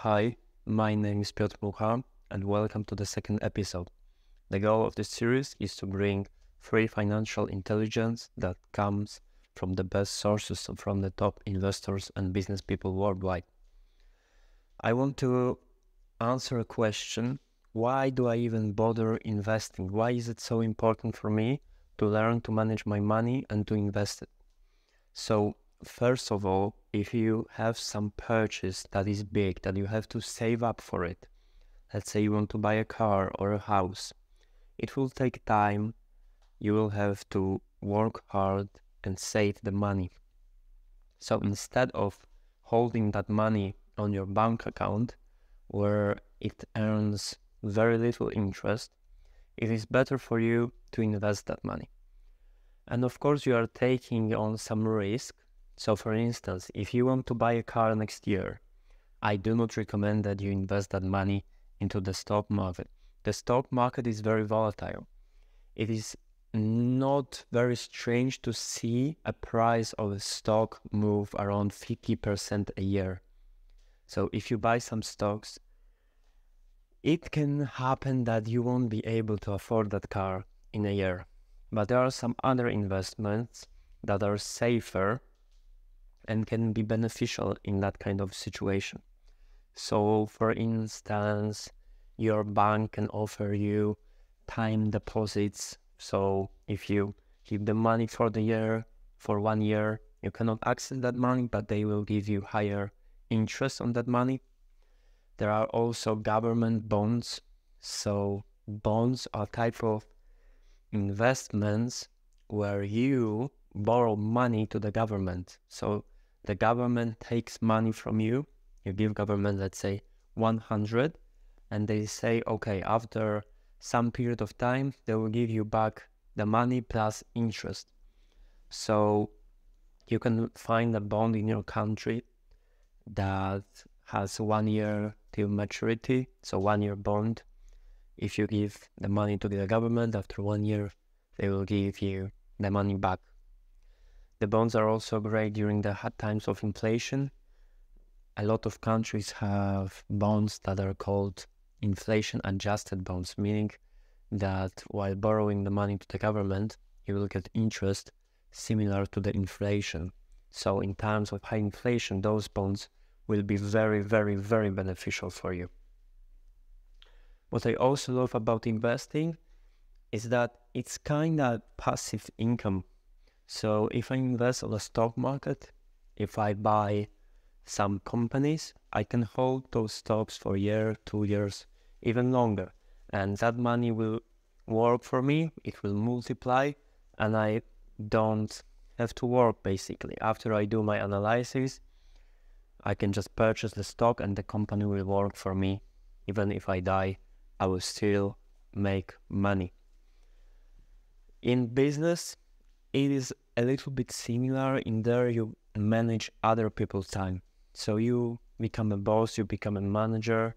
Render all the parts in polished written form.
Hi, my name is Piotr and welcome to the second episode. The goal of this series is to bring free financial intelligence that comes from the best sources from the top investors and business people worldwide. I want to answer a question: why do I even bother investing? Why is it so important for me to learn to manage my money and to invest it? So, first of all, if you have some purchase that is big, that you have to save up for it, let's say you want to buy a car or a house, it will take time. You will have to work hard and save the money. So instead of holding that money on your bank account where it earns very little interest, it is better for you to invest that money. And of course, you are taking on some risk. So for instance, if you want to buy a car next year, I do not recommend that you invest that money into the stock market. The stock market is very volatile. It is not very strange to see a price of a stock move around 50% a year. So if you buy some stocks, it can happen that you won't be able to afford that car in a year. But there are some other investments that are safer and can be beneficial in that kind of situation. So, for instance, your bank can offer you time deposits. So, if you keep the money for 1 year, you cannot access that money, but they will give you higher interest on that money. There are also government bonds. So, bonds are type of investments where you borrow money to the government. So the government takes money from you. You give government, let's say, 100, and they say, okay, after some period of time, they will give you back the money plus interest. So you can find a bond in your country that has 1 year till maturity, so 1 year bond. If you give the money to the government, after 1 year, they will give you the money back. The bonds are also great during the hard times of inflation. A lot of countries have bonds that are called inflation-adjusted bonds, meaning that while borrowing the money to the government, you will get interest similar to the inflation. So in times of high inflation, those bonds will be very, very, very beneficial for you. What I also love about investing is that it's kind of passive income. So if I invest on the stock market, if I buy some companies, I can hold those stocks for a year, 2 years, even longer. And that money will work for me, it will multiply, and I don't have to work basically. After I do my analysis, I can just purchase the stock and the company will work for me. Even if I die, I will still make money. In business, it is a little bit similar. In there, you manage other people's time. So you become a boss, you become a manager,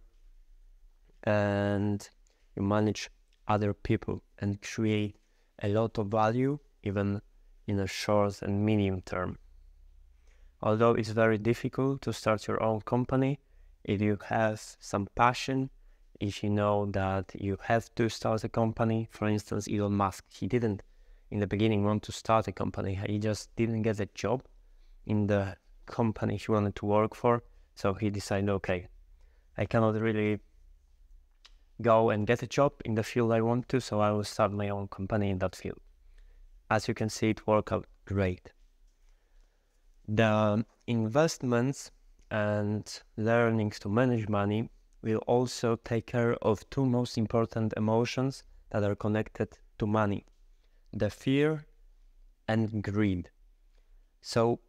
and you manage other people and create a lot of value, even in a short and medium term. Although it's very difficult to start your own company, if you have some passion, if you know that you have to start a company. For instance, Elon Musk, he didn't in the beginning want to start a company. He just didn't get a job in the company he wanted to work for. So he decided, okay, I cannot really go and get a job in the field I want to, so I will start my own company in that field. As you can see, it worked out great. The investments and learnings to manage money will also take care of two most important emotions that are connected to money: the fear and greed. So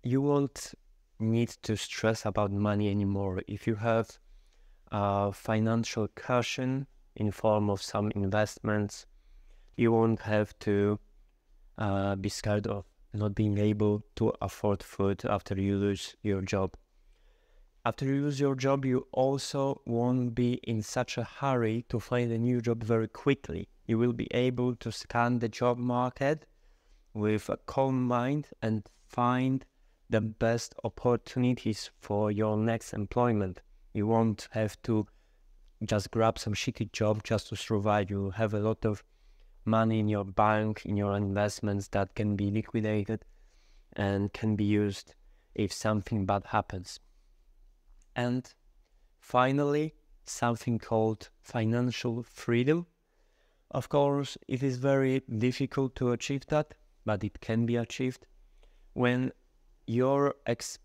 you won't need to stress about money anymore. If you have a financial cushion in form of some investments, you won't have to be scared of not being able to afford food after you lose your job. After you lose your job, you also won't be in such a hurry to find a new job very quickly. You will be able to scan the job market with a calm mind and find the best opportunities for your next employment. You won't have to just grab some shitty job just to survive. You have a lot of money in your bank, in your investments that can be liquidated and can be used if something bad happens. And finally, something called financial freedom. Of course, it is very difficult to achieve that, but it can be achieved when your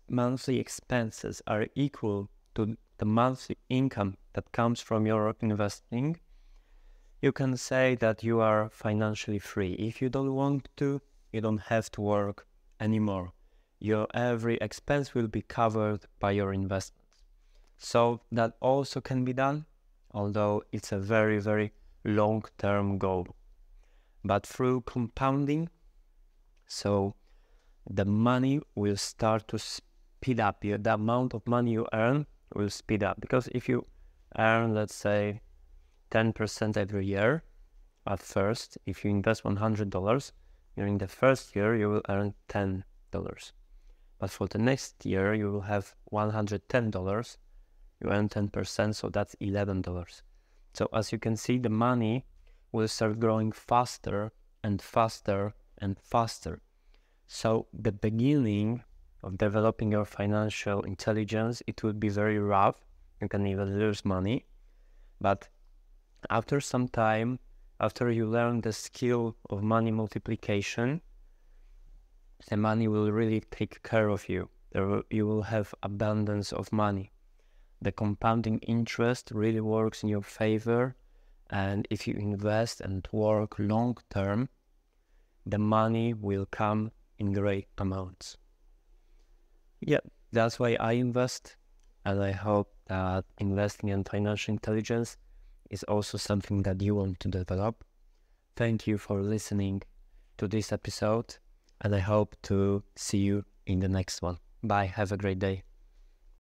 monthly expenses are equal to the monthly income that comes from your investing. You can say that you are financially free. If you don't want to, you don't have to work anymore. Your every expense will be covered by your investments. So that also can be done, although it's a very, very long-term goal. But through compounding, so the money will start to speed up. The amount of money you earn will speed up. Because if you earn, let's say, 10% every year, at first, if you invest $100, during the first year, you will earn $10. But for the next year, you will have $110. You earn 10%, so that's $11. So as you can see, the money will start growing faster and faster and faster. So the beginning of developing your financial intelligence, it will be very rough. You can even lose money. But after some time, after you learn the skill of money multiplication, the money will really take care of you. You will have abundance of money. The compounding interest really works in your favor. And if you invest and work long term, the money will come in great amounts. Yeah, that's why I invest. And I hope that investing in financial intelligence is also something that you want to develop. Thank you for listening to this episode, and I hope to see you in the next one. Bye. Have a great day.